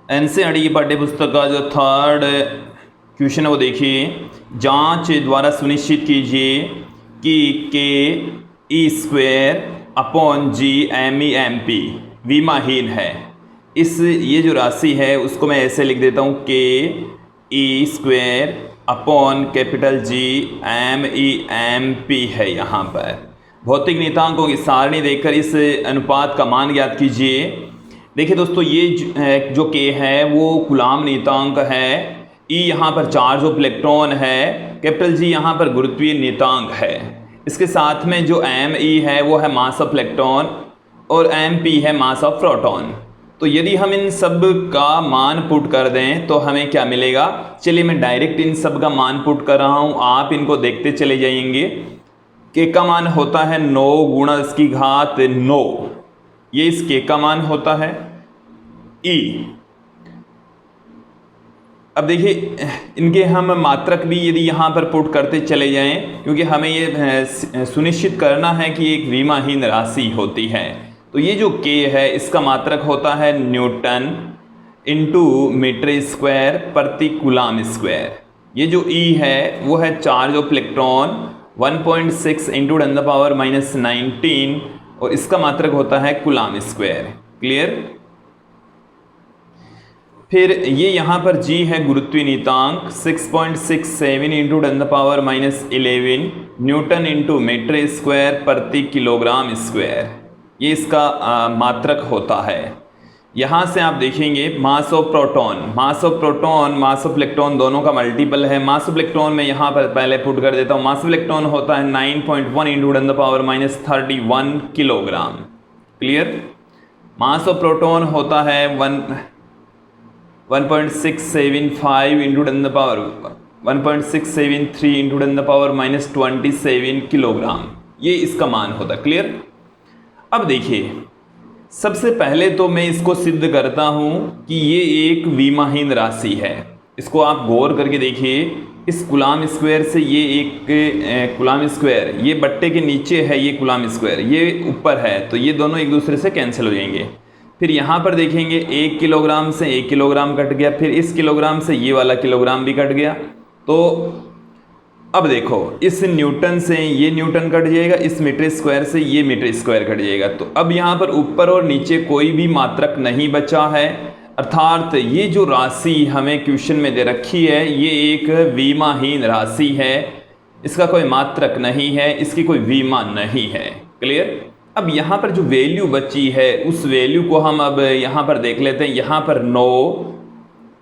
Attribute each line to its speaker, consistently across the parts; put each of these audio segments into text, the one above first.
Speaker 1: NCERT की पाठ्य पुस्तक का जो थर्ड क्वेश्चन है वो देखिए। जांच द्वारा सुनिश्चित कीजिए कि K E square upon G M E M P विमाहीन है। ये जो राशि है उसको मैं ऐसे लिख देता हूँ, K E square upon capital G M E M P है। यहाँ पर भौतिक नियतांकों की सारणी देखकर इस अनुपात का मान ज्ञात कीजिए। देखिए दोस्तों, ये जो के है वो कूलाम नियतांक है, ई यहाँ पर चार्ज ऑफ इलेक्ट्रॉन है, कैपिटल जी यहाँ पर गुरुत्वीय नियतांक है। इसके साथ में जो एम ई है वो है मास ऑफ इलेक्ट्रॉन और एम पी है मास ऑफ प्रोटॉन। तो यदि हम इन सब का मान पुट कर दें तो हमें क्या मिलेगा। चलिए मैं डायरेक्ट इन सब का मान पुट कर रहा हूँ, आप इनको देखते चले जाएंगे। के का मान होता है 9 गुणा 10 की घात 9, ये इस के का मान होता है ई। अब देखिए इनके हम मात्रक भी यदि यहाँ पर पुट करते चले जाएं, क्योंकि हमें ये सुनिश्चित करना है कि एक विमाहीन राशि होती है। तो ये जो के है इसका मात्रक होता है न्यूटन इंटू मीटर स्क्वायर प्रति कूलाम स्क्वायर। ये जो ई है वो है चार्ज ऑफ इलेक्ट्रॉन 1.6 इंटू 10⁻⁻19 और इसका मात्रक होता है कूलाम स्क्वायर। क्लियर। फिर ये यहाँ पर जी है गुरुत्वीय नियतांक 6.67 into 10⁻11 newton into metre square प्रति किलोग्राम स्क्वायर, ये इसका मात्रक होता है। यहाँ से आप देखेंगे mass of proton, mass of electron दोनों का मल्टीपल है। मास ऑफ इलेक्ट्रॉन में यहाँ पर पहले पुट कर देता हूँ। मास ऑफ इलेक्ट्रॉन होता है 9.1 into 10⁻31 kilogram. Clear. Mass of proton होता है 1.675 इंटू 1.673 इंटू 10⁻27 किलोग्राम, ये इसका मान होता है। क्लियर। अब देखिए सबसे पहले तो मैं इसको सिद्ध करता हूं कि ये एक विमाहीन राशि है। इसको आप गौर करके देखिए, इस कूलाम स्क्वायर से ये एक कूलाम स्क्वायर, ये बट्टे के नीचे है, ये कूलाम स्क्वायर ये ऊपर है, तो ये दोनों एक दूसरे से कैंसिल हो जाएंगे। फिर यहाँ पर देखेंगे 1 किलोग्राम से 1 किलोग्राम कट गया, फिर इस किलोग्राम से ये वाला किलोग्राम भी कट गया। तो अब देखो इस न्यूटन से ये न्यूटन कट जाएगा, इस मीटर स्क्वायर से ये मीटर स्क्वायर कट जाएगा। तो अब यहाँ पर ऊपर और नीचे कोई भी मात्रक नहीं बचा है, अर्थात ये जो राशि हमें क्वेश्चन में दे रखी है ये एक विमाहीन राशि है, इसका कोई मात्रक नहीं है, इसकी कोई विमा नहीं है। क्लियर। अब यहाँ पर जो वैल्यू बची है उस वैल्यू को हम अब यहाँ पर देख लेते हैं। यहाँ पर 9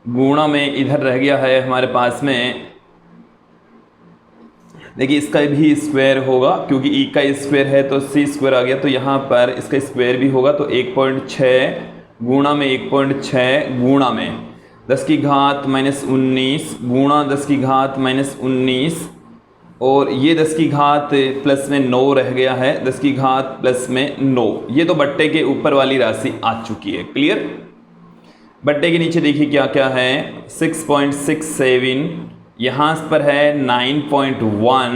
Speaker 1: गुणा में इधर रह गया है हमारे पास में, देखिए इसका भी स्क्वायर होगा क्योंकि ई का स्क्वायर है तो सी स्क्वायर आ गया, तो यहाँ पर इसका स्क्वायर भी होगा। तो 1.6 गुणा में 1.6 गुणा में 10 की घात -19 गुणा 10 की घात -19 और ये 10 की घात प्लस में 9 रह गया है, 10 की घात प्लस में 9, ये तो बट्टे के ऊपर वाली राशि आ चुकी है। क्लियर। बट्टे के नीचे देखिए क्या क्या है, 6.67, यहाँ पर है 9.1,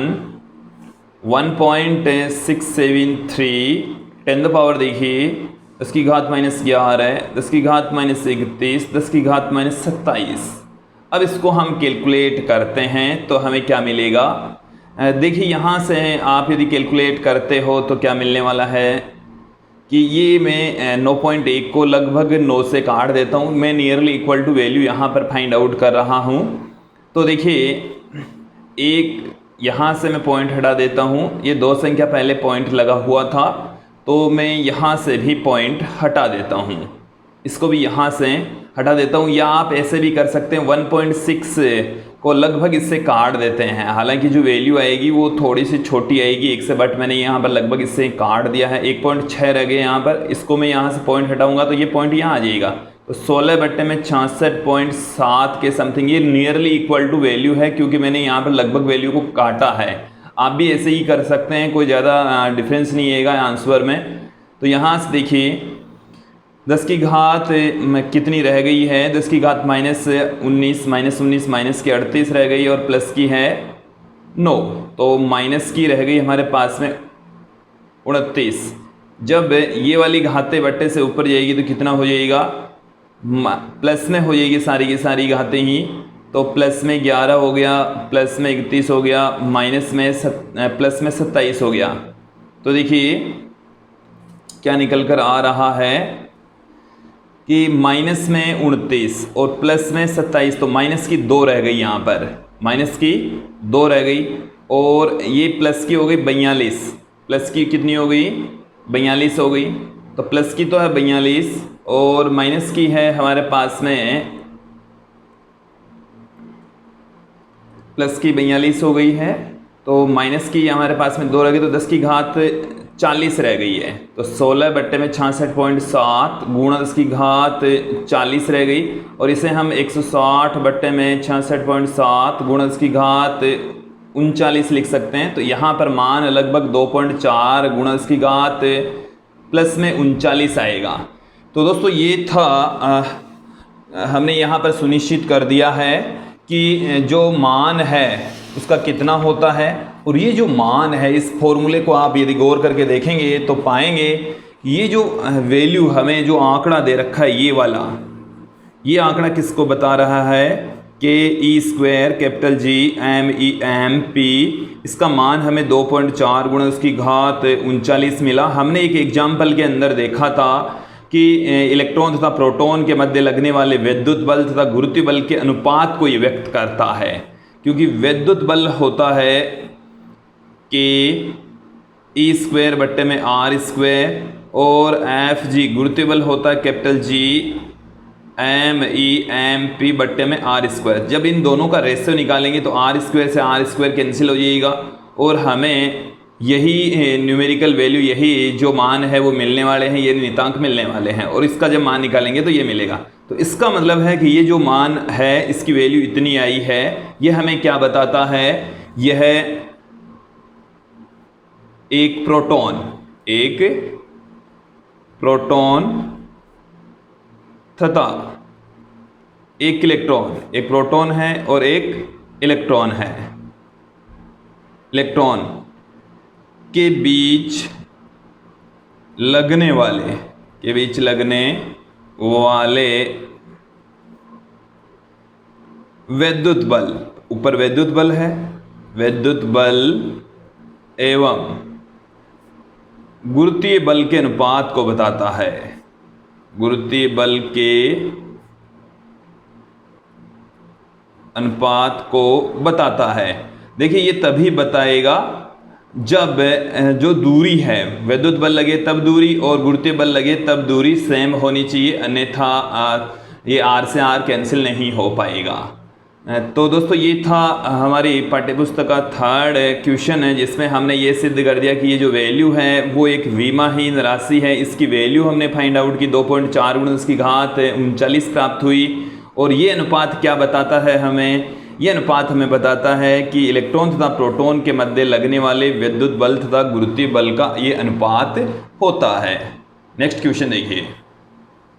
Speaker 1: 1.673, 10 पावर देखिए 10 की घात -11, 10 की घात -31, 10 की घात -27। अब इसको हम कैलकुलेट करते हैं तो हमें क्या मिलेगा। देखिए यहाँ से आप यदि कैलकुलेट करते हो तो क्या मिलने वाला है कि ये मैं 9.1 को लगभग 9 से काट देता हूँ, मैं नियरली इक्वल टू वैल्यू यहाँ पर फाइंड आउट कर रहा हूँ। तो देखिए एक यहाँ से मैं पॉइंट हटा देता हूँ, ये 2 संख्या पहले पॉइंट लगा हुआ था तो मैं यहाँ से भी पॉइंट हटा देता हूँ, इसको भी यहाँ से हटा देता हूँ। या आप ऐसे भी कर सकते हैं 1.6 को लगभग इससे काट देते हैं, हालांकि जो वैल्यू आएगी वो थोड़ी सी छोटी आएगी 1 से, बट मैंने यहाँ पर लगभग इससे काट दिया है। 1.6 रह गए यहाँ पर, इसको मैं यहाँ से पॉइंट हटाऊंगा तो ये पॉइंट यहाँ आ जाएगा। तो 16 बट्टे में 66.7 के समथिंग, ये नियरली इक्वल टू वैल्यू है क्योंकि मैंने यहाँ पर लगभग वैल्यू को काटा है। आप भी ऐसे ही कर सकते हैं, कोई ज़्यादा डिफरेंस नहीं आएगा आंसर में। तो यहाँ से देखिए 10 की घात कितनी रह गई है, 10 की घात -19 माइनस की 38 रह गई और प्लस की है 9, तो माइनस की रह गई हमारे पास में 29। जब ये वाली घाते बट्टे से ऊपर जाएगी तो कितना हो जाएगा प्लस में हो जाएगी सारी की सारी घातें ही, तो प्लस में 11 हो गया, प्लस में 31 हो गया, माइनस में प्लस में 27 हो गया। तो देखिए क्या निकल कर आ रहा है कि माइनस में 29 और प्लस में 27, तो माइनस की 2 रह गई, यहाँ पर माइनस की 2 रह गई, और ये प्लस की हो गई 42, प्लस की कितनी हो गई 42 हो गई। तो प्लस की तो है 42 और माइनस की है हमारे पास में, प्लस की 42 हो गई है, तो माइनस की हमारे पास में 2 रह गई, तो 10 की घात 40 रह गई है। तो 16 बट्टे में 66.7 गुणा 10 की घात 40 रह गई, और इसे हम 160 बट्टे में 66.7 गुणा 10 की घात 39 लिख सकते हैं। तो यहाँ पर मान लगभग 2.4 गुणा 10 की घात प्लस में 39 आएगा। तो दोस्तों ये था, हमने यहाँ पर सुनिश्चित कर दिया है कि जो मान है उसका कितना होता है, और ये जो मान है इस फॉर्मूले को आप यदि गौर करके देखेंगे तो पाएंगे ये जो वैल्यू हमें जो आंकड़ा दे रखा है ये वाला, ये आंकड़ा किसको बता रहा है कि E square capital G M E M P, इसका मान हमें 2.4 गुणा उसकी घात 39 मिला। हमने एक एग्जाम्पल के अंदर देखा था कि इलेक्ट्रॉन तथा प्रोटॉन के मध्य लगने वाले विद्युत बल तथा गुरुत्वीय बल के अनुपात को ये व्यक्त करता है, क्योंकि विद्युत बल होता है कि ई स्क्वायर बट्टे में आर स्क्वायर, और एफ जी गुरुत्वीय बल होता है capital G M E M P बट्टे में आर स्क्वायर। जब इन दोनों का रेशियो निकालेंगे तो आर स्क्वायर से आर स्क्वायर कैंसिल हो जाएगा, और हमें यही न्यूमेरिकल वैल्यू, यही जो मान है वो मिलने वाले हैं, ये नियतांक मिलने वाले हैं, और इसका जब मान निकालेंगे तो ये मिलेगा। तो इसका मतलब है कि ये जो मान है इसकी वैल्यू इतनी आई है। ये हमें क्या बताता है, यह एक प्रोटॉन तथा एक इलेक्ट्रॉन, एक प्रोटॉन है और एक इलेक्ट्रॉन है, इलेक्ट्रॉन के बीच लगने वाले विद्युत बल, ऊपर विद्युत बल है, विद्युत बल एवं गुरुत्वीय बल के अनुपात को बताता है, गुरुत्वीय बल के अनुपात को बताता है। देखिए ये तभी बताएगा जब जो दूरी है, विद्युत बल लगे तब दूरी और गुरुत्वीय बल लगे तब दूरी सेम होनी चाहिए, अन्यथा ये आर से आर कैंसिल नहीं हो पाएगा। तो दोस्तों ये था हमारी पाठ्यपुस्तक का थर्ड क्वेश्चन है, जिसमें हमने ये सिद्ध कर दिया कि ये जो वैल्यू है वो एक विमाहीन राशि है। इसकी वैल्यू हमने फाइंड आउट की 2.4 गुणा उसकी घात 39 प्राप्त हुई। और ये अनुपात क्या बताता है हमें, ये अनुपात हमें बताता है कि इलेक्ट्रॉन तथा प्रोटॉन के मध्य लगने वाले विद्युत बल तथा गुरुत्वीय बल का ये अनुपात होता है। नेक्स्ट क्वेश्चन देखिए।